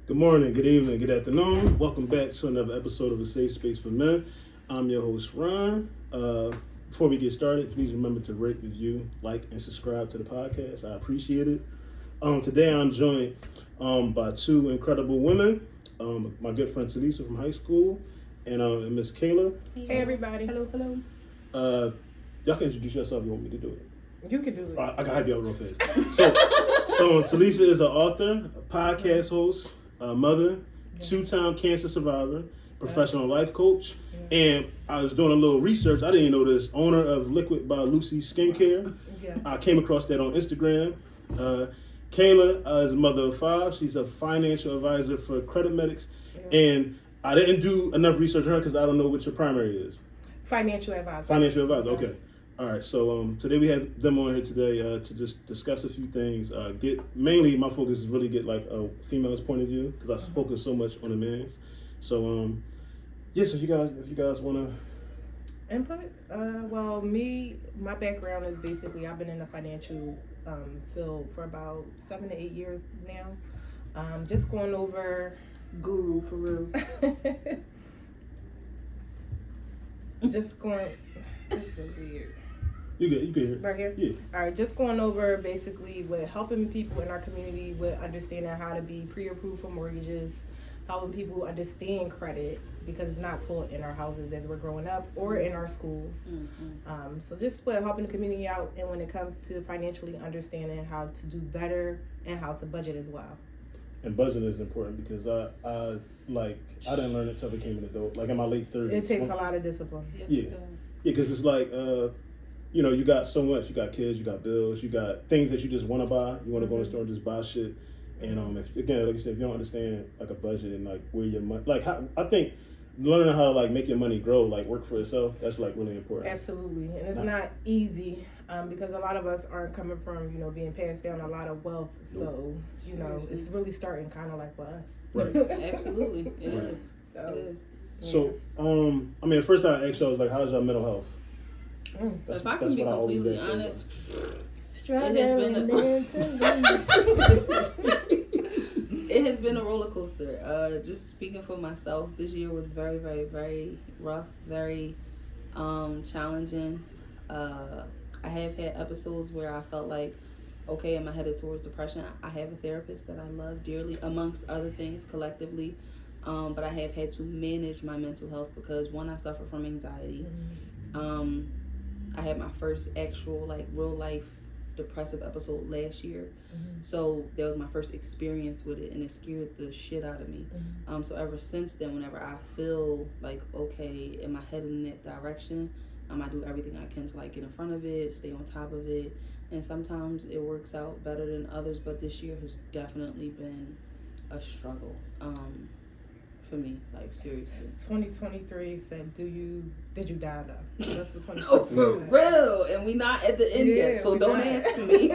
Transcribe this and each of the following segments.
Good morning, good evening, good afternoon. Welcome back to another episode of A Safe Space for Men. I'm your host, Ron. Before we get started, please remember to rate, review, like, and subscribe to the podcast. I appreciate it. Today I'm joined by two incredible women. My good friend Talisa from high school and Miss Kayla. Hey everybody. Hello. Y'all can introduce yourself if you want me to do it. You can do it. I can hype you up real fast. So, Talisa is an author, a podcast host, a mother, two-time cancer survivor, professional life coach, and I was doing a little research. I didn't know this. Owner of Liquid by Lucy Skincare. Yes. I came across that on Instagram. Kayla is a mother of 5. She's a financial advisor for Credit Medics, and I didn't do enough research on her because I don't know what your primary is. Financial advisor. Financial advisor. Okay. All right, so today we have them on here today to just discuss a few things. Mainly my focus is really get like a female's point of view because I focus so much on the man's. So so if you guys want to input. Well, my background is basically I've been in the financial field for about 7 to 8 years now. Just going over Guru for real. just going. This is weird. you get here. Right here? Yeah. All right, just going over basically with helping people in our community with understanding how to be pre-approved for mortgages, helping people understand credit because it's not taught in our houses as we're growing up or in our schools. Mm-hmm. So just with helping the community out, and when it comes to financially understanding how to do better and how to budget as well. And budgeting is important because I didn't learn it until I became an adult. Like in my late 30s. It takes a lot of discipline. Yes, Yeah. it does. Yeah, because it's like, you got so much. You got kids, you got bills, you got things that you just want to buy. You want to go in the store and just buy shit. And if again, like you said, if you don't understand like a budget and like where your money, like how, I think learning how to like make your money grow, like work for itself, that's like really important. Absolutely, and it's not easy because a lot of us aren't coming from being passed down a lot of wealth. So it's really starting kind of like for us. Right. Absolutely, it Right. is. So. It is. So, the first time I asked y'all was like, how's your mental health? If I can be completely honest, it has been a roller coaster. Just speaking for myself, this year was very, very, very rough, very challenging. I have had episodes where I felt like, okay, am I headed towards depression? I have a therapist that I love dearly, amongst other things, collectively. But I have had to manage my mental health because one, I suffer from anxiety. I had my first actual real life depressive episode last year. So that was my first experience with it, and it scared the shit out of me. So ever since then, whenever I feel like, okay, am I heading in that direction? I do everything I can to get in front of it, stay on top of it. And sometimes it works out better than others, but this year has definitely been a struggle. For me, seriously. 2023 said, did you die though? That's what 2023 No, for real. And we not at the end yet, so don't ask me.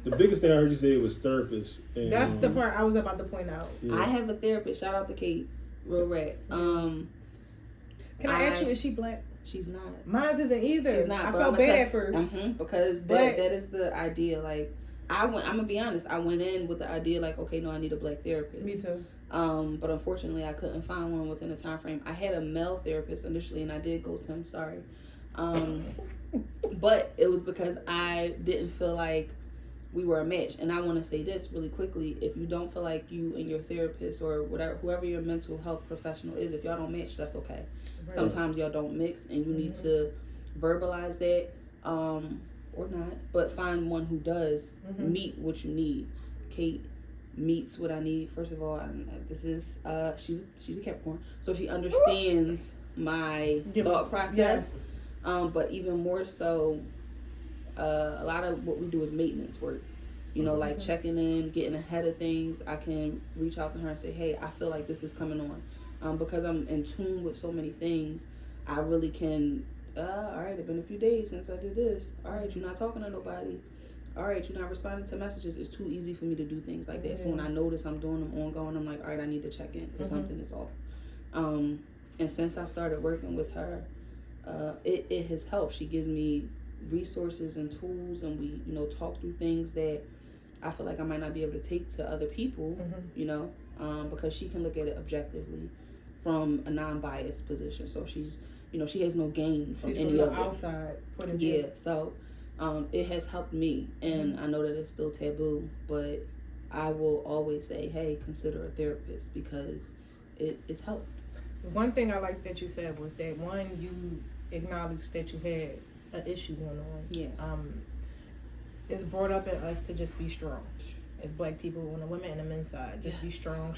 The biggest thing I heard you say was therapist. And, that's the part I was about to point out. Yeah. I have a therapist. Shout out to Kate, real rat. Can I ask you, is she black? She's not. Mine isn't either. She's not. I felt bad at first. Because that is the idea. I'm gonna be honest. I went in with the idea okay, no, I need a black therapist. Me too. But unfortunately, I couldn't find one within the time frame. I had a male therapist initially, and I did ghost him. Sorry. But it was because I didn't feel like we were a match. And I want to say this really quickly: if you don't feel like you and your therapist or whoever your mental health professional is, if y'all don't match, that's okay. Right. Sometimes y'all don't mix, and you need to verbalize that. Or not, but find one who does meet what you need. Kate meets what I need. First of all, this is she's a Capricorn, so she understands my thought process. Yes. But even more so, a lot of what we do is maintenance work. Checking in, getting ahead of things. I can reach out to her and say, hey, I feel like this is coming on, because I'm in tune with so many things. I really can. All right, it's been a few days since I did this. All right, you're not talking to nobody. All right, you're not responding to messages. It's too easy for me to do things like that. So when I notice I'm doing them ongoing, I'm like, all right, I need to check in because something is off. And since I've started working with her, it has helped. She gives me resources and tools, and we talk through things that I feel like I might not be able to take to other people, you know, because she can look at it objectively from a non-biased position. So she's, you know, she has no gain from any of it. Outside point of view. Yeah, so it has helped me, and I know that it's still taboo, but I will always say, hey, consider a therapist because it's helped. One thing I like that you said was that one, you acknowledged that you had an issue going on. Yeah. It's brought up in us to just be strong as Black people on the women and the men's side. Just be strong.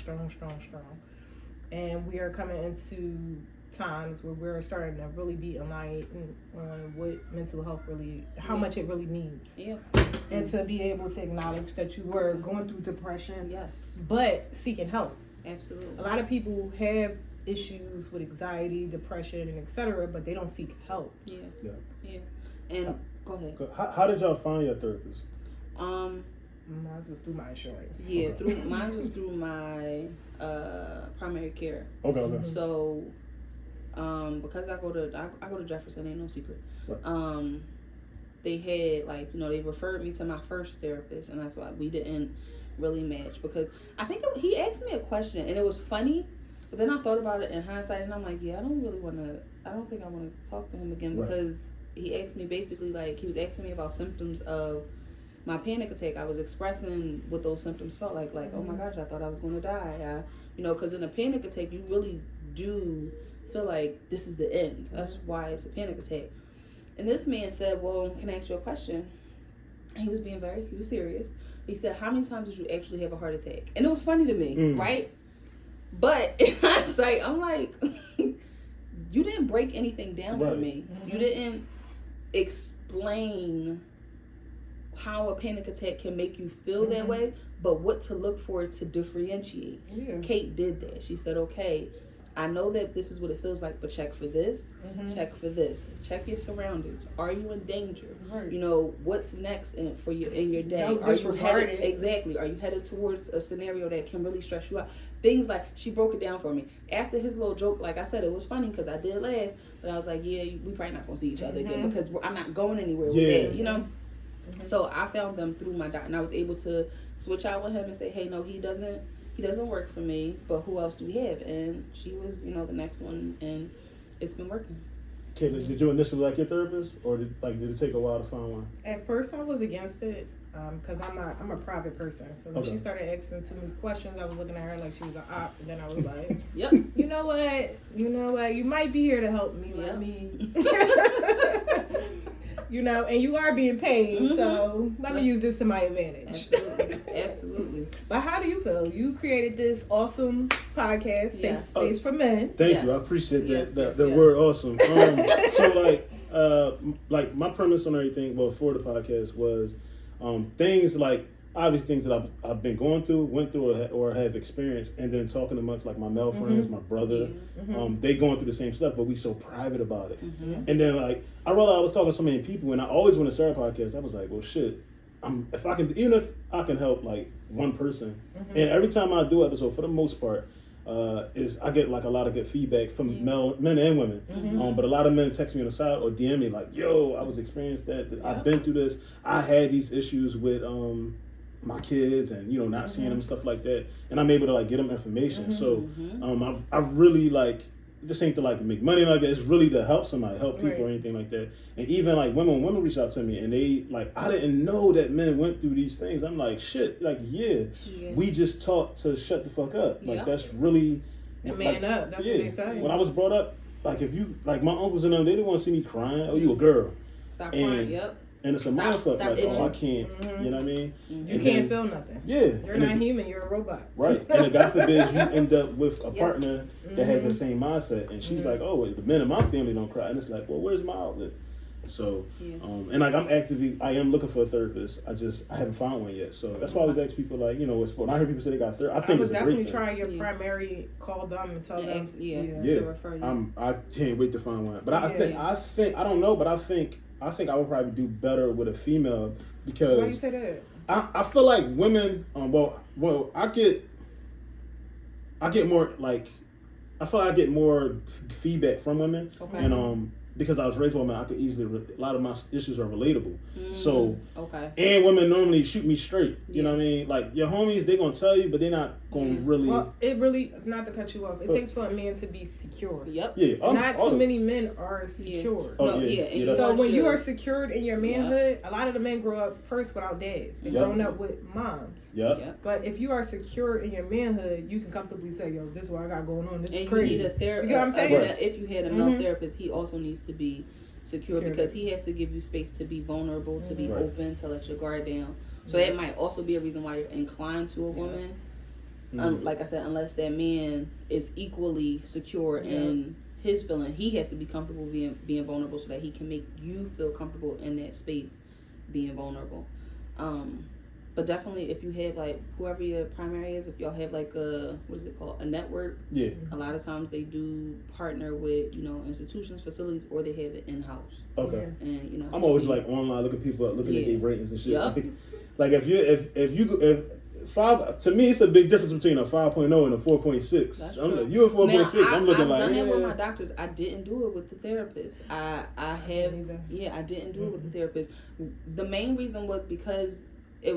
And we are coming into times where we're starting to really be enlightened on what mental health really, how much it really means. Yeah. And to be able to acknowledge that you were going through depression, Yes. but seeking help. Absolutely. A lot of people have issues with anxiety, depression, and etc., but they don't seek help. Yeah. Yeah. Yeah. And go ahead. How did y'all find your therapist? Mine was through my insurance. Yeah, mine was through my primary care. Okay. So, because I go to Jefferson, ain't no secret. Right. They had, like, you know, they referred me to my first therapist, and that's why we didn't really match, because I think he asked me a question and it was funny, but then I thought about it in hindsight and I'm like, yeah, I don't think I want to talk to him again, because he asked me basically, like, he was asking me about symptoms of my panic attack. I was expressing what those symptoms felt like, oh my gosh, I thought I was going to die. Because in a panic attack, you really do feel like this is the end. That's why it's a panic attack. And this man said, well, can I ask you a question? He was serious. He said, how many times did you actually have a heart attack? And it was funny to me, right? But in hindsight, I'm like, you didn't break anything down for me. You didn't explain how a panic attack can make you feel that way, but what to look for to differentiate. Yeah. Kate did that. She said, okay, I know that this is what it feels like, but check for this, check for this, check your surroundings. Are you in danger? Right. You know, what's next for you in your day? Are you headed towards a scenario that can really stress you out? Things like, she broke it down for me. After his little joke, like I said, it was funny because I did laugh, but I was like, yeah, we probably not gonna see each other again because I'm not going anywhere with that, you know? So I found them through my doctor, and I was able to switch out with him and say, hey, no, he doesn't work for me, but who else do we have? And she was, you know, the next one, and it's been working. Kayla, did you initially like your therapist, or did it take a while to find one? At first, I was against it because I'm a private person. So when she started asking too many questions, I was looking at her like she was an op, and then I was like, yep. You know what? You might be here to help me. Let me. You know, and you are being paid, so let me use this to my advantage. Absolutely. But how do you feel? You created this awesome podcast, Safe Space for Men. Thank you. I appreciate that. The word awesome. So like my premise on everything, for the podcast was things like, obviously things that I've been went through or have experienced, and then talking amongst like my male friends, my brother, they going through the same stuff, but we so private about it. And then like I realized I was talking to so many people, and I always want to start a podcast. I was like, well, shit, if I can help like one person, and every time I do an episode, for the most part, I get like a lot of good feedback from men and women. But a lot of men text me on the side or DM me like, yo, I was experienced that. I've been through this. I had these issues with my kids and, you know, not seeing them, stuff like that. And I'm able to like get them information. So I've really like, this ain't to like to make money like that. It's really to help somebody, help people or anything like that. And even like women reach out to me and they like, I didn't know that men went through these things. I'm like, shit, like, we just taught to shut the fuck up. Like that's really. And man up, that's what they say. When I was brought up, like if you, like my uncles and them, they didn't want to see me crying. Oh, you a girl. Stop crying, And it's a mindfuck, like, oh, I can't, you know what I mean? You can't feel nothing. Yeah. You're not human, you're a robot. Right. And God forbid you end up with a partner that has the same mindset. And she's like, oh, the men in my family don't cry. And it's like, well, where's my outlet? So, and like I am looking for a therapist. I haven't found one yet. So that's why I always ask people, like, you know, when I hear people say they got a therapist, I think it's a great thing. Try your primary, call them and tell them. To refer you. I can't wait to find one. But I think, I don't know, but I think I would probably do better with a female because. Why do you say that? I feel like women. I get more like. I feel like I get more feedback from women, and because I was raised by a man, I could easily a lot of my issues are relatable. So okay, and women normally shoot me straight. You know what I mean? Like your homies, they gonna tell you, but they're not gonna really. Well, it really, not to cut you off. It takes for a man to be secure. Yep. Yeah. Not too many men are secure. Oh, no, yeah. So when you are secured in your manhood, a lot of the men grow up first without dads. They're growing up with moms. Yep. But if you are secure in your manhood, you can comfortably say, "Yo, this is what I got going on. This is and crazy." you need a therapist. You know what I'm saying? If you had a male therapist, he also needs to be secure because he has to give you space to be vulnerable, to be open, to let your guard down. So that might also be a reason why you're inclined to a woman. Like I said, unless that man is equally secure in his feeling, he has to be comfortable being vulnerable so that he can make you feel comfortable in that space being vulnerable. But definitely, if you have like whoever your primary is, if y'all have like a a network. Yeah. A lot of times they do partner with institutions, facilities, or they have it in house. Okay. And I'm always like online looking people up, looking at their ratings and shit. Yep. Like if 5 to me, it's a big difference between a 5.0 and a 4.6. You're a 4.6. I'm looking like. I've done it with my doctors. I didn't do it with the therapist. I didn't do it with the therapist. The main reason was because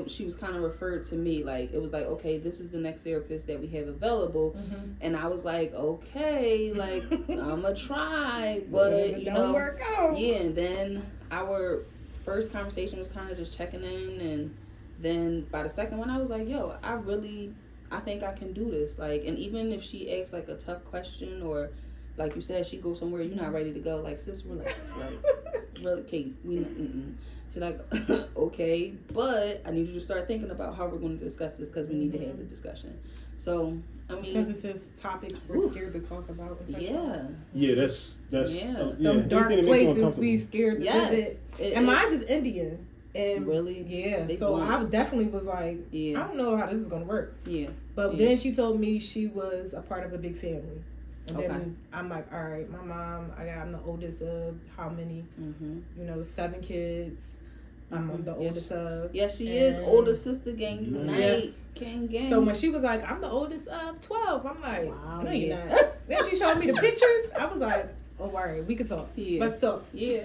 she was kind of referred to me, like it was like, okay, this is the next therapist that we have available, and I was like, okay, like I'ma try, but it don't work out. Yeah, and then our first conversation was kind of just checking in, and then by the second one, I was like, yo, I think I can do this, like, and even if she asks like a tough question or like you said, she goes somewhere you're not ready to go, like, sis, relax, like, really, Kate, she's like, okay, but I need you to start thinking about how we're going to discuss this because we need to have the discussion. So, I mean, sensitive topics we're scared to talk about. Yeah, that's Them dark places we scared to visit. And mine is Indian. And really? Yeah. So I definitely was like, I don't know how this is going to work. Yeah. But then she told me she was a part of a big family. And then I'm like, all right, my mom, I'm the oldest of how many? 7 kids. I'm the oldest of. Yes, she is. Older sister gang unite. Yes. Gang. So when she was like, I'm the oldest of 12, I'm like, wow, no, you're not. Then she showed me the pictures. I was like, oh, all right, we could talk. Yeah. Let's talk. Yeah.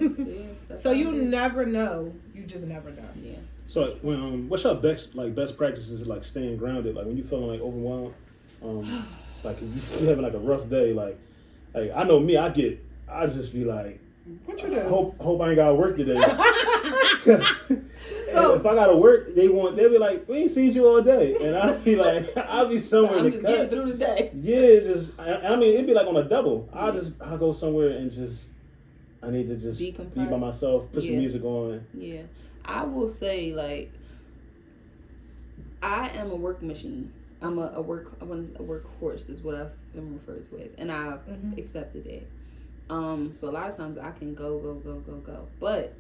So you never know. You just never know. Yeah. So when what's your best practices like staying grounded? Like when you feeling like overwhelmed, like if you having like a rough day, like I know me, I just be like, what you do? Hope I ain't gotta work today. So if I gotta work, they'll be like, we ain't seen you all day, and I'll be like, I'll be somewhere. I'm just getting through the day. Yeah, I mean, it'd be like on a double. I'll go somewhere and I need to just be by myself, put some music on. Yeah, I will say like, I am a work machine. I'm a workhorse is what I've been referred to as, and I've accepted it. So a lot of times I can go, but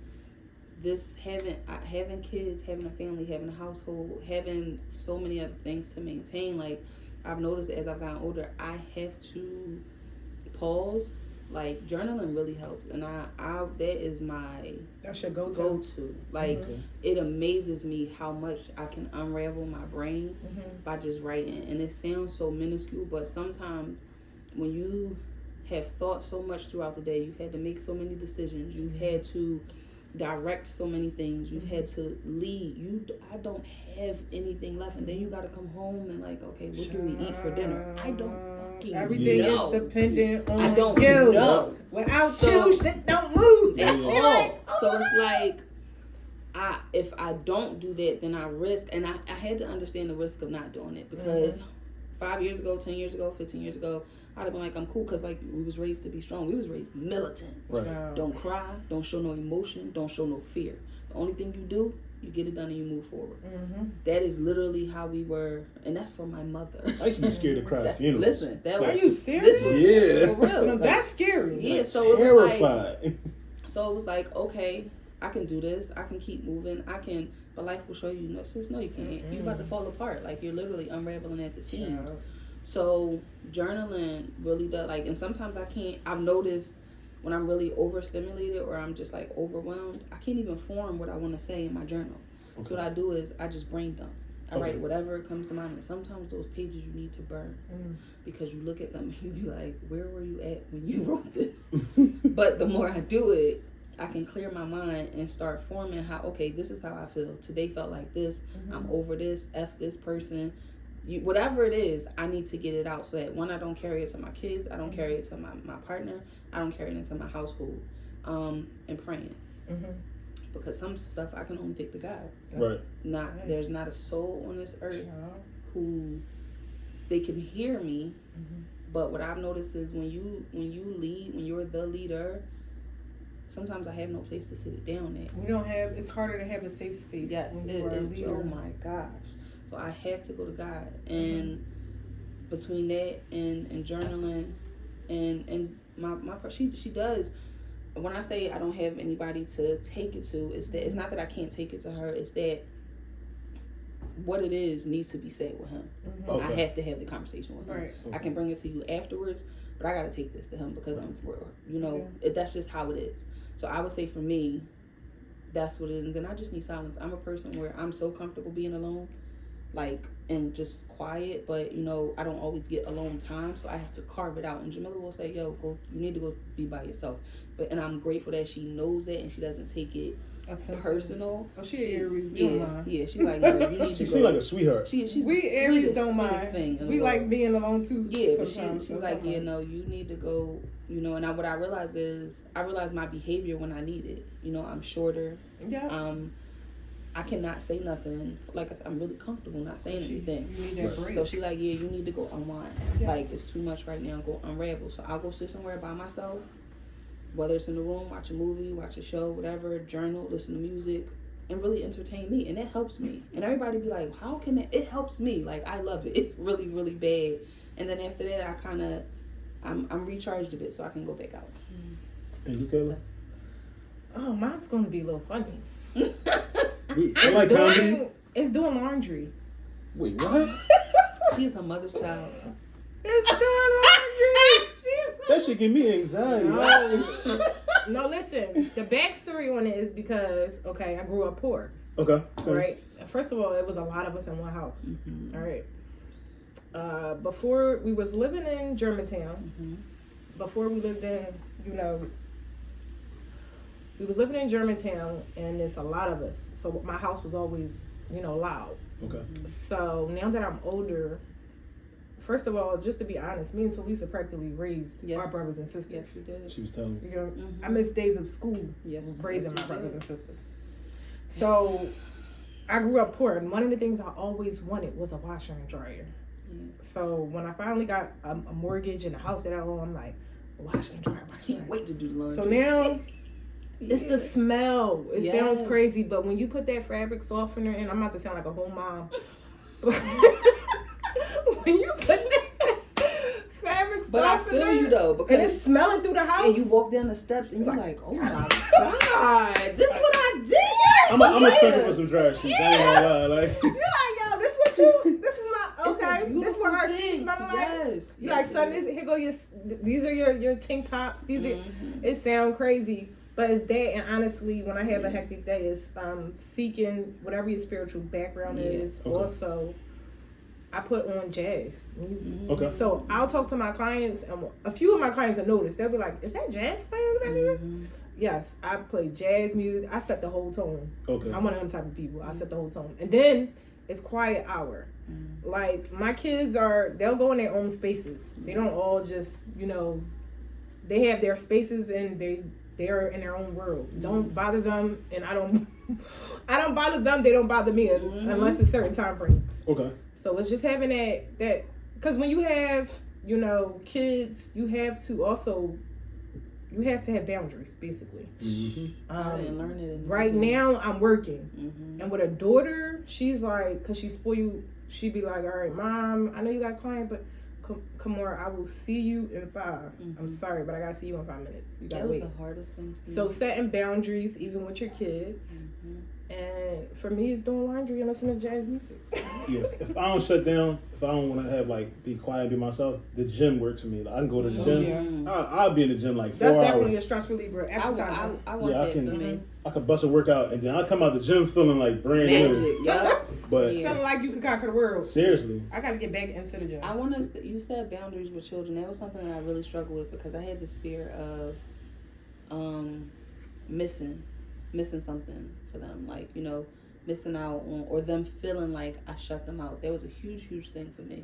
this having kids, having a family, having a household, having so many other things to maintain, like I've noticed as I've gotten older, I have to pause. Like journaling really helps, and that's your go-to. Like it amazes me how much I can unravel my brain by just writing, and it sounds so minuscule, but sometimes when you have thought so much throughout the day, you've had to make so many decisions, you've had to direct so many things, you've had to lead. I don't have anything left, and then you got to come home and like, okay, what do we eat for dinner? I don't fucking everything know. is dependent on I don't you. know. Without you, shit don't move at all. So it's like, if I don't do that, then I risk, and I had to understand the risk of not doing it, because 5 years ago, 10 years ago, 15 years ago, I'd have been like, I'm cool, because like we was raised to be strong. We was raised militant. Right. Don't cry, don't show no emotion, don't show no fear. The only thing you do, you get it done and you move forward. That is literally how we were, and that's from my mother. I used to be scared to cry at funerals. Listen, are you serious? Yeah, for real. No, that's scary. Yeah, so terrified. It was like, okay, I can do this. I can keep moving. I can, but life will show you, no, sis, no, you can't. You about to fall apart. Like you're literally unraveling at the seams. So journaling really does, like, and sometimes I can't. I've noticed when I'm really overstimulated or I'm just like overwhelmed, I can't even form what I want to say in my journal. So what I do is I just brain dump. I write whatever comes to mind. And sometimes those pages you need to burn because you look at them and you be like, where were you at when you wrote this? But the more I do it, I can clear my mind and start forming how, okay, this is how I feel. Today felt like this. I'm over this. F this person. Whatever it is, I need to get it out so that, one, I don't carry it to my kids. I don't carry it to my partner. I don't carry it into my household. And praying. Because some stuff I can only take to God. There's not a soul on this earth who they can hear me. But what I've noticed is when you lead, when you're the leader, sometimes I have no place to sit it down at. It's harder to have a safe space. Yes, when you are a leader. Oh my gosh. So I have to go to God. And between that and journaling and my she does. When I say I don't have anybody to take it to, it's not that I can't take it to her. It's that what it is needs to be said with him. I have to have the conversation with him. I can bring it to you afterwards, but I got to take this to him because that's just how it is. So I would say for me, that's what it is. And then I just need silence. I'm a person where I'm so comfortable being alone, and just quiet, but I don't always get alone time, so I have to carve it out. And Jamila will say, yo, you need to go be by yourself. And I'm grateful that she knows that and she doesn't take it personal. Oh, she Aries. Yeah, she's like, no, you need to go. She seems like a sweetheart. We Aries don't mind. We like being alone too. Yeah, but she's like, you need to go. And what I realize is, my behavior when I need it. I'm shorter. Yeah. I cannot say nothing. Like I said, I'm really comfortable not saying anything. You need that break. So she's like, yeah, you need to go unwind. Yeah. It's too much right now. Go unravel. So I'll go sit somewhere by myself, whether it's in the room, watch a movie, watch a show, whatever, journal, listen to music, and really entertain me. And it helps me. And everybody be like, how can that? It helps me. I love it really, really bad. And then after that, I'm recharged a bit so I can go back out. And you, Kayla? Oh, mine's going to be a little funny. It's doing laundry. Wait, what? She's her mother's child. It's doing laundry. That should give me anxiety. No, listen. The backstory on it is because, I grew up poor. Okay. Right? First of all, it was a lot of us in one house. All right. Before we was living in Germantown, before we lived in, we was living in Germantown, and it's a lot of us. So my house was always, loud. Okay. So now that I'm older, first of all, just to be honest, me and Talisa practically raised our brothers and sisters. Yes, you did. She was telling me. I missed days of school raising my brothers and sisters. So I grew up poor, and one of the things I always wanted was a washer and dryer. So when I finally got a mortgage and a house that I own, I'm like, washer and dryer. I can't wait to do the laundry. So now... It's the smell. It sounds crazy, but when you put that fabric softener in, I'm about to sound like a whole mom. When you put that fabric softener, but I feel you though, because and it's smelling through the house. And you walk down the steps and you're like, oh my god, this is what I did. I'm a sucker for some dryer sheets. I ain't gonna lie. You're like, yo, this is my this is what our sheets smell like. Yes. You're like, son, here go these are your tank tops. These are. It sounds crazy. But it's that, and honestly, when I have a hectic day, it's seeking whatever your spiritual background is. Okay. Also, I put on jazz music. Okay. So I'll talk to my clients, and a few of my clients have noticed. They'll be like, "Is that jazz playing right here?" Yes, I play jazz music. I set the whole tone. Okay. I'm one of them type of people. I set the whole tone, and then it's quiet hour. Like my kids they'll go in their own spaces. They don't all just they have their spaces and they're in their own world. Don't bother them, and I don't bother them. They don't bother me unless it's certain time frames. Okay. So it's just having that because when you have kids, you have to have boundaries basically. I didn't learn it. Right now I'm working, and with a daughter, she's like, because she's spoiled, she'd be like, all right, mom, I know you got a client, but Kamora, I will see you in 5. I'm sorry, but I gotta see you in 5 minutes. You gotta wait. That was the hardest thing. So setting boundaries, even with your kids, and for me, it's doing laundry and listening to jazz music. Yeah, if I don't shut down, if I don't want to have be quiet and be myself, the gym works for me. I can go to the gym. I'll be in the gym 4 hours. That's definitely a stress reliever. Exercise. I want that for me. I can bust a workout and then I come out the gym feeling like brand new. Yep. But Yeah. Feeling like you could conquer the world. seriously, I gotta get back into the gym. I want to. You said boundaries with children. That was something that I really struggled with because I had this fear of missing something for them, like, you know, missing out on, or them feeling like I shut them out. That was a huge thing for me.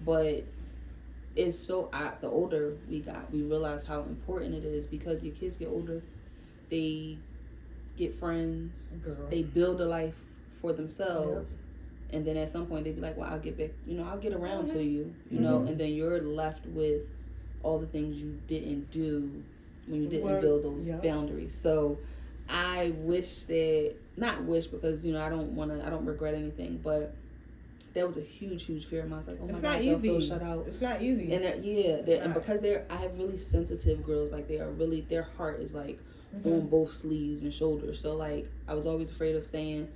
But it's so, the older we got, we realized how important it is, because your kids get older, they get friends, they build a life for themselves. And then at some point they be like, well, I'll get back, you know, I'll get around to you, you know, and then you're left with all the things you didn't do when you didn't build those boundaries. So I wish that, not wish, because, you know, I don't regret anything, but that was a huge fear of mine. I was like, oh my God, they'll feel shut out. It's not easy. And and because I have really sensitive girls, like they are really, their heart is like on both sleeves and shoulders. So like, I was always afraid of saying,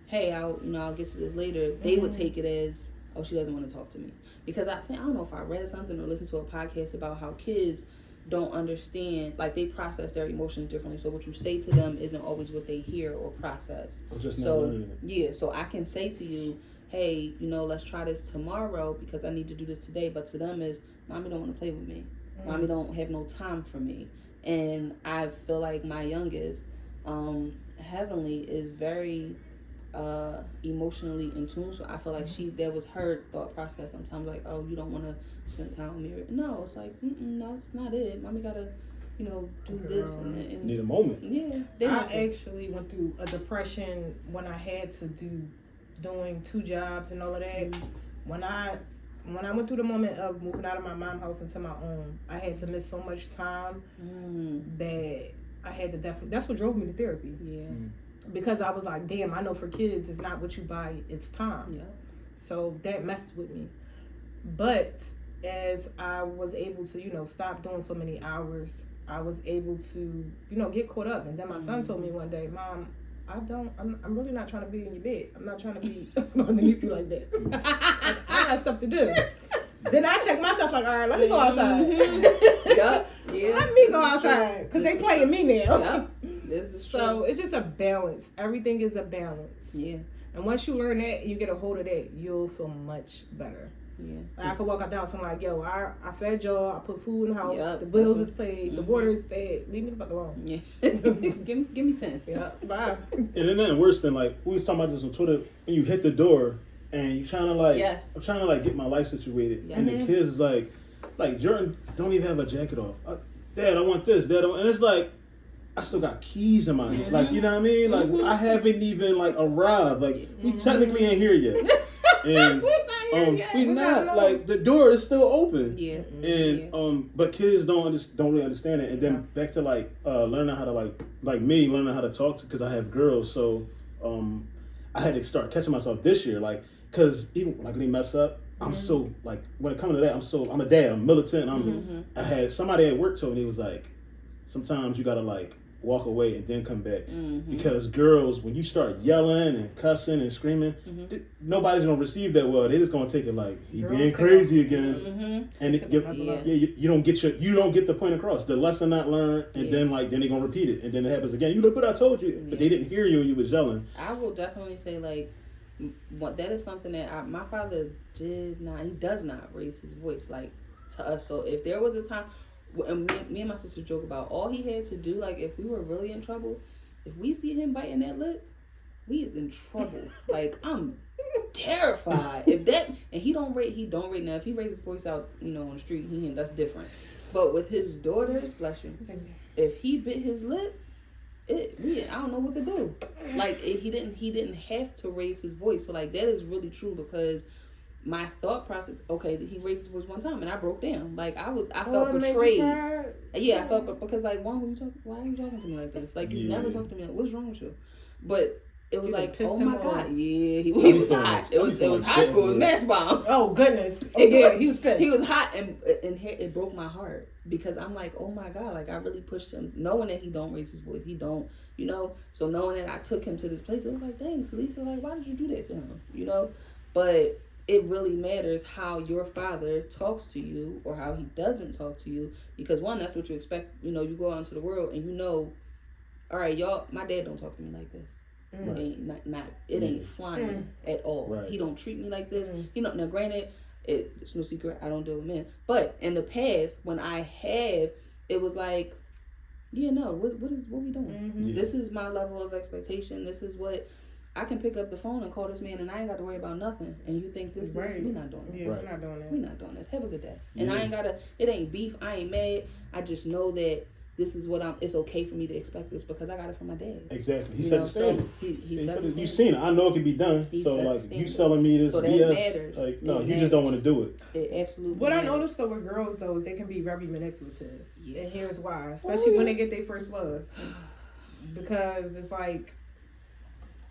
hey, I'll get to this later. They would take it as, oh, she doesn't want to talk to me. Because I don't know if I read something or listened to a podcast about how kids don't understand, like they process their emotions differently. So what you say to them isn't always what they hear or process. So I can say to you, hey, you know, let's try this tomorrow because I need to do this today. But to them is, mommy don't want to play with me. Mommy don't have no time for me. And I feel like my youngest, Heavenly, is very emotionally in tune. So I feel like that was her thought process sometimes, like, oh, you don't want to spend time with me. No, it's like, no, it's not it. Mommy gotta, you know, do this and need a moment. Yeah. I actually went through a depression when I had to doing 2 jobs and all of that. When I went through the moment of moving out of my mom's house into my own, I had to miss so much time that I had to that's what drove me to therapy. Because I was like, damn, I know for kids it's not what you buy, it's time. So that messed with me. But as I was able to, you know, stop doing so many hours, I was able to, you know, get caught up. And then my son told me one day, Mom, I'm really not trying to be in your bed. I'm not trying to be underneath you like that. I got stuff to do. Then I check myself like, all right, let me go outside. Let me go outside, because they playing me now. This is true. So it's just a balance. Everything is a balance. And once you learn that, you get a hold of that, you'll feel much better. I could walk out the house and like, yo, I fed y'all, I put food in the house, the bills is paid, the water is paid, leave me the fuck alone. Give me 10. Bye. And then nothing worse than, like, we was talking about this on Twitter, when you hit the door and you trying to like, I'm trying to like get my life situated, and the kids is like Jordan don't even have a jacket off. Dad, I want this. Dad, and it's like, I still got keys in my hand. Like, you know what I mean? Like, I haven't even like arrived. Like, we technically ain't here yet. And we not like, the door is still open. And but kids don't really understand it. And then back to like learning how to like me learning how to talk to, because I have girls. So I had to start catching myself this year, like, because even like when they mess up, I'm so like, when it comes to that, I'm a dad, I'm militant. I had somebody at work told me, he was like, sometimes you gotta like walk away and then come back, because girls, when you start yelling and cussing and screaming, nobody's gonna receive that well. They're just gonna take it like, he being crazy again, and you don't get the point across, the lesson not learned, and then they're gonna repeat it, and then it happens again. You look what I told you, but they didn't hear you when you was yelling. I will definitely say, like, that is something that my father does not raise his voice like to us. So if there was a time, and me and my sister joke about, all he had to do, like, if we were really in trouble, if we see him biting that lip, we is in trouble. Like, I'm terrified. If that, and he don't rate now. If he raises his voice out, you know, on the street, that's different. But with his daughters, bless you, if he bit his lip, I don't know what to do. Like, he didn't have to raise his voice. So like, that is really true, because my thought process, okay, he raised his voice one time and I broke down. Like, I felt betrayed. I felt, because like, why are you talking to me like this? Like, you never talk to me like, what's wrong with you? But it was like, oh my God, he was hot. It was high school, it was mass bomb. Oh goodness. Oh yeah, he was pissed. He was hot, and it broke my heart, because I'm like, oh my God, like, I really pushed him, knowing that he don't raise his voice, he don't, you know. So knowing that I took him to this place, it was like, dang, Talisa, like, why did you do that to him? You know. But it really matters how your father talks to you or how he doesn't talk to you, because one, that's what you expect. You know, you go out into the world and you know, all right, y'all, my dad don't talk to me like this. It ain't flying at all. Right. He don't treat me like this. He don't. Now, granted, it's no secret I don't deal with men, but in the past when I have, it was like, yeah, no, what we doing? This is my level of expectation. This is what I can pick up the phone and call this man, and I ain't got to worry about nothing. And you think this is, we not doing this. Yeah, we're not doing that. We not doing this. Have a good day. And I ain't gotta. It ain't beef. I ain't mad. I just know that this is what it's okay for me to expect this because I got it from my dad. Exactly. He set the standard. He said you seen it. I know it can be done. So like you selling me this BS. Matters. Like no, you just don't want to do it. It absolutely. What I noticed though with girls though is they can be very manipulative. Yeah. And here's why, especially when they get their first love, because it's like,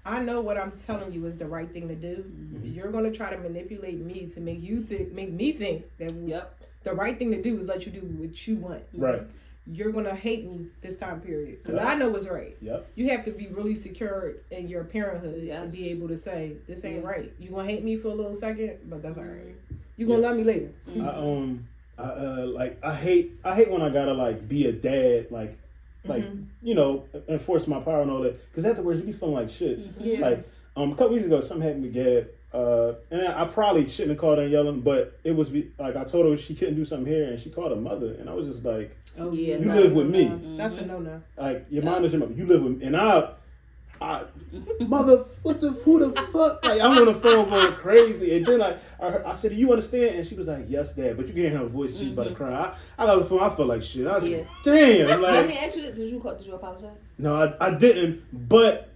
I know what I'm telling you is the right thing to do. You're gonna try to manipulate me to make me think that the right thing to do is let you do what you want. Right. You're gonna hate me this time period because I know what's right. Yep. You have to be really secure in your parenthood and be able to say this ain't right. You gonna hate me for a little second, but that's all right. You gonna love me later. I hate when I gotta like be a dad like you know, enforce my power and all that, because afterwards you be feeling like shit. Like a couple weeks ago something happened with Gab, and I probably shouldn't have called her yelling, but it was like I told her she couldn't do something here, and she called her mother, and I was just like, oh yeah, you live with me. That's a no. Like your mom is your mother, you live with me, and I mother, who the fuck? Like I'm on the phone going crazy, and then I said, "Do you understand?" And she was like, "Yes, Dad." But you can hear her voice; she's about to cry. I got the phone. I felt like shit. I was damn. Like, let me ask you, did you apologize? No, I didn't. But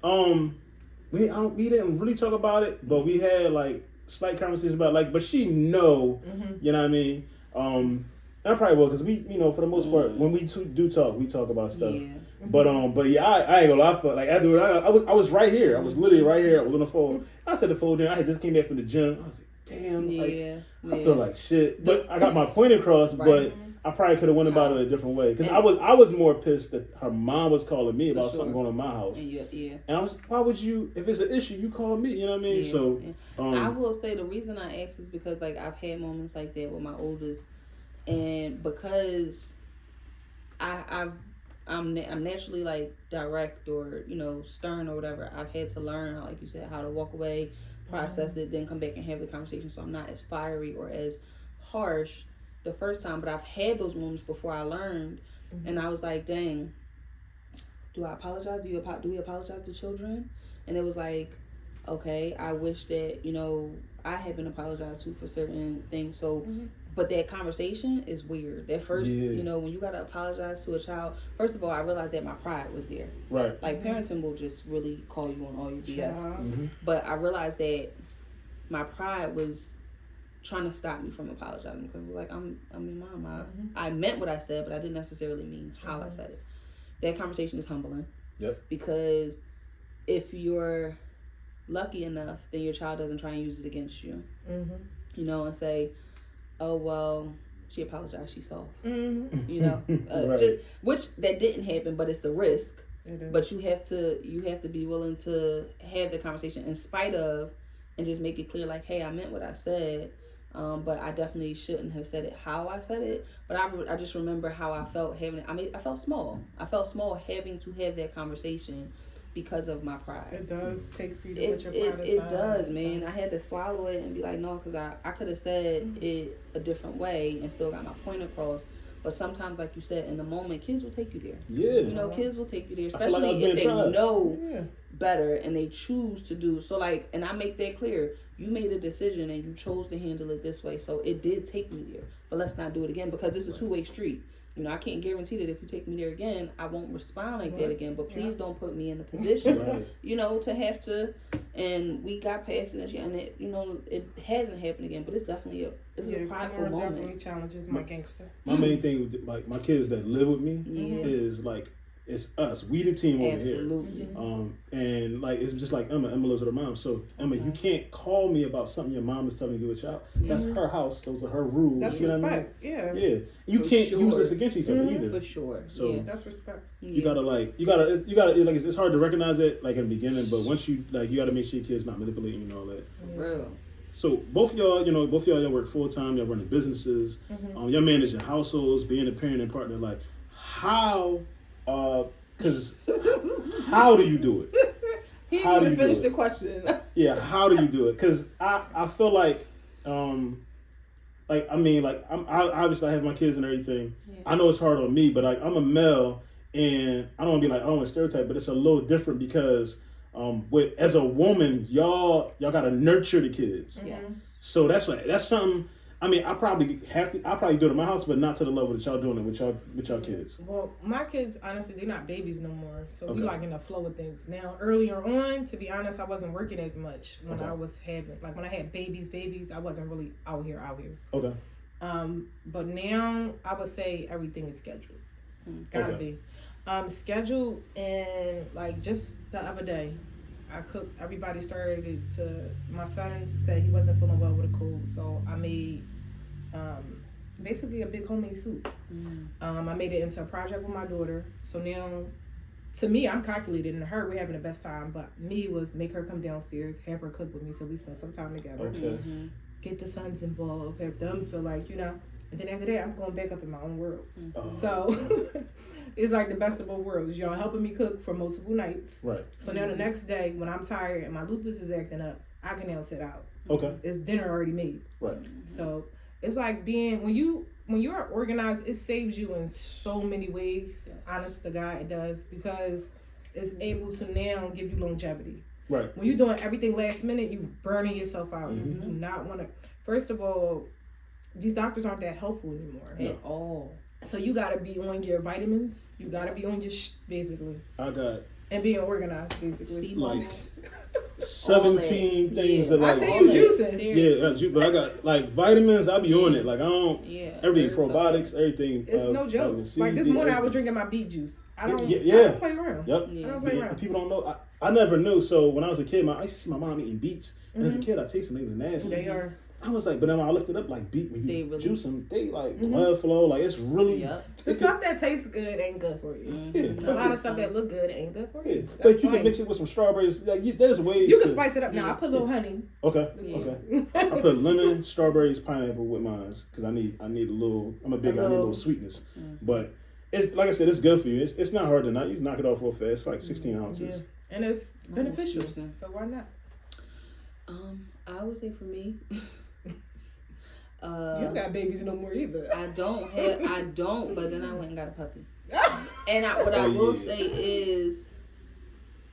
we didn't really talk about it. But we had like slight conversations about but she know, you know what I mean. I probably will, because we, you know, for the most part, when we do talk, we talk about stuff. Yeah. But yeah, I ain't gonna lie. I felt like afterwards, I was right here. I was literally right here. I was on the phone. I said the phone down. I had just came back from the gym. I was like, damn, I feel like shit. But I got my point across. But I probably could have went about it a different way, because I was more pissed that her mom was calling me about something going on in my house. And I was, why would you? If it's an issue, you call me. You know what I mean? So I will say the reason I asked is because like I've had moments like that with my oldest. And because I'm naturally like direct or, you know, stern or whatever, I've had to learn, like you said, how to walk away, process it, then come back and have the conversation, so I'm not as fiery or as harsh the first time. But I've had those moments before I learned, and I was like, dang, do I apologize? Do we apologize to children? And it was like, okay, I wish that, you know, I had been apologized to for certain things. So but that conversation is weird. That first, you know, when you gotta apologize to a child, first of all, I realized that my pride was there. Right. Like parenting will just really call you on all your BS. But I realized that my pride was trying to stop me from apologizing, because like I'm your mom. I meant what I said, but I didn't necessarily mean how I said it. That conversation is humbling. Yep. Because if you're lucky enough, then your child doesn't try and use it against you. You know, and say, oh well, she apologized, she's soft. You know, right. Just which that didn't happen, but it's a risk. But you have to be willing to have the conversation in spite of, and just make it clear, like, hey, I meant what I said, but I definitely shouldn't have said it how I said it. But I just remember how I felt having it. I mean, I felt small. I felt small having to have that conversation because of my pride. It does take for you to put your pride aside. It does, man. I had to swallow it and be like, no, because I could have said it a different way and still got my point across. But sometimes, like you said, in the moment, kids will take you there. Yeah. You know, kids will take you there, especially if they know better and they choose to do. So, like, and I make that clear. You made a decision and you chose to handle it this way. So it did take me there. But let's not do it again, because it's a two-way street. You know, I can't guarantee that if you take me there again, I won't respond like that again. But please don't put me in a position, you know, to have to. And we got past it, and it, you know, it hasn't happened again. But it's definitely a prideful moment. Definitely challenges my gangster. My main thing with like my kids that live with me is like, it's us. We the team over here. And like it's just like Emma. Emma lives with her mom. So Emma, you can't call me about something your mom is telling you a child. That's her house. Those are her rules. That's you respect. Know what I mean? Yeah. You can't use this against each other either. For sure. So that's respect. You gotta like it's hard to recognize it like in the beginning, but once you like you gotta make sure your kids not manipulating you and all that. Real. So both of y'all work full time. Y'all running businesses. Y'all manage your households, being a parent and partner. Like how? Because how do you do it? He how do didn't you even finish do the it? question. Yeah, how do you do it? Because I feel like, I mean, like obviously I have my kids and everything. Yeah. I know it's hard on me, but like I'm a male, and I don't want to be like, I don't want to stereotype, but it's a little different because with as a woman, y'all gotta nurture the kids. Yes. So that's something. I mean, I probably do it at my house, but not to the level that y'all doing it with y'all kids. Well, my kids, honestly, they're not babies no more. So Okay. we like in the flow of things. Now, earlier on, to be honest, I wasn't working as much when Okay. I was having, like when I had babies, I wasn't really out here. Okay. But now I would say everything is scheduled. Gotta Okay. be. Scheduled, and like just the other day, I cooked. Everybody started to. My son said he wasn't feeling well with a cold, so I made basically a big homemade soup. I made it into a project with my daughter. So now, to me, I'm calculated, and her, we're having the best time. But me was make her come downstairs, have her cook with me, so we spent some time together. Okay. Get the sons involved, have them feel like, you know. And then after that, I'm going back up in my own world. So it's like the best of both worlds. Y'all helping me cook for multiple nights. Right. So now the next day, when I'm tired and my lupus is acting up, I can now sit out. Okay. It's dinner already made. Right. So it's like being when you are organized, it saves you in so many ways. Yes. Honest to God, it does, because it's able to now give you longevity. Right. When you're doing everything last minute, you burning yourself out. Mm-hmm. You do not want to. First of all, these doctors aren't that helpful anymore No. At all. So you gotta be on your vitamins. You gotta be on your basically, I got and being organized basically. See, like Mama? 17 things Yeah. that I like. see you juicing. Seriously. Yeah, but I got like vitamins. I be on it. Like I don't. Yeah. Everything Very probiotics, everything. It's no joke. vitamin C, Like this D, morning, I was everything. drinking my beet juice. I don't. Yeah. I don't play around. Yep. Yeah. I don't play Yeah, around. people don't know. I never knew. So when I was a kid, I used to see my mom eating beets, and as a kid, I tasted them. They was nasty. They are. I was like, but then when I looked it up, like beet when They you really- juice them, they like blood flow. Like it's really. Yep. The stuff that tastes good ain't good for you. Yeah. A lot of stuff that look good ain't good for Yeah, you. but That's you can fine. mix it with some strawberries. Like there's ways. You can to- spice it up. Now I Yeah. put a little honey. Okay. Yeah. Okay. I put lemon, strawberries, pineapple with mine because I need a little. I'm a big guy. I need a little sweetness. But it's like I said, it's good for you. It's not hard to knock. You just knock it off real fast. It's like 16 ounces. Yeah. And it's beneficial. juicing. So why not? I would say for me, You don't got babies no more either. I don't, but then I went and got a puppy. And what I will say is,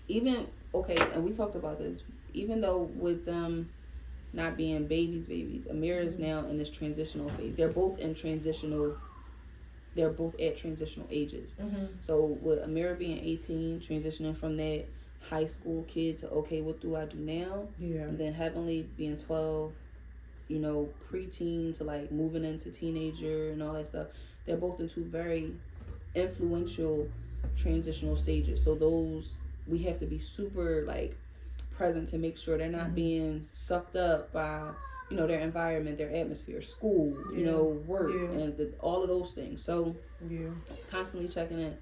even, okay, and we talked about this, even though with them not being babies, Amira is now in this transitional phase. They're both at transitional ages. So with Amira being 18, transitioning from that high school kid to, okay, what do I do now? Yeah. And then Heavenly being 12, you know, preteen to like moving into teenager and all that stuff. They're both in two very influential transitional stages. So those, we have to be super like present to make sure they're not being sucked up by, you know, their environment, their atmosphere, school, you know, work, and all of those things. So it's constantly checking in.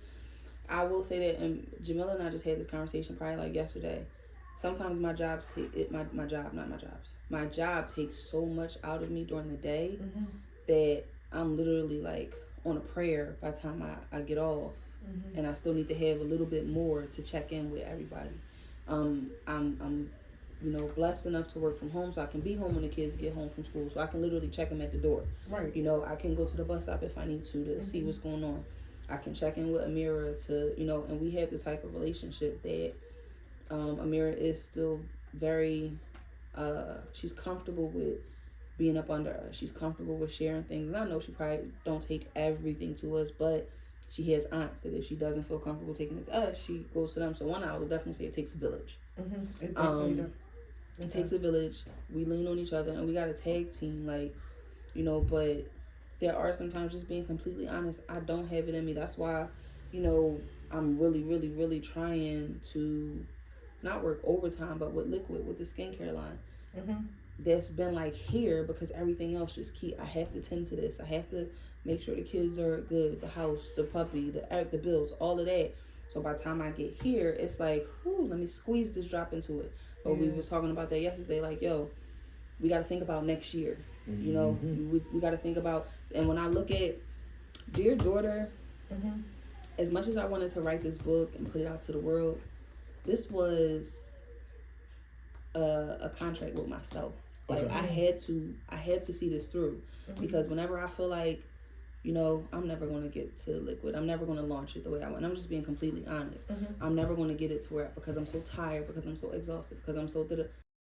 I will say that, and Jamila and I just had this conversation probably like yesterday. Sometimes my job takes so much out of me during the day that I'm literally like on a prayer by the time I get off, and I still need to have a little bit more to check in with everybody. I'm you know, blessed enough to work from home, so I can be home when the kids get home from school, so I can literally check them at the door. Right. You know, I can go to the bus stop if I need to see what's going on. I can check in with Amira to, you know, and we have the type of relationship that Amira is still very, she's comfortable with being up under us. She's comfortable with sharing things. And I know she probably don't take everything to us, but she has aunts that if she doesn't feel comfortable taking it to us, she goes to them. So I would definitely say it takes a village. It definitely does. It takes a village. We lean on each other, and we got a tag team, like, you know, but there are sometimes, just being completely honest, I don't have it in me. That's why, you know, I'm really, really, really trying to not work overtime, but with Liquid, with the skincare line. That's been like here because everything else just I have to tend to this. I have to make sure the kids are good, the house, the puppy, the bills, all of that. So by the time I get here, it's like, let me squeeze this drop into it. But we was talking about that yesterday, like, yo, we got to think about next year. You know, we got to think about, and when I look at Dear Daughter, as much as I wanted to write this book and put it out to the world, this was a contract with myself. Like, Okay. I had to see this through, because whenever I feel like, you know, I'm never going to get to liquid, I'm never going to launch it the way I want. I'm just being completely honest. I'm never going to get it to where, because I'm so tired, because I'm so exhausted, because I'm so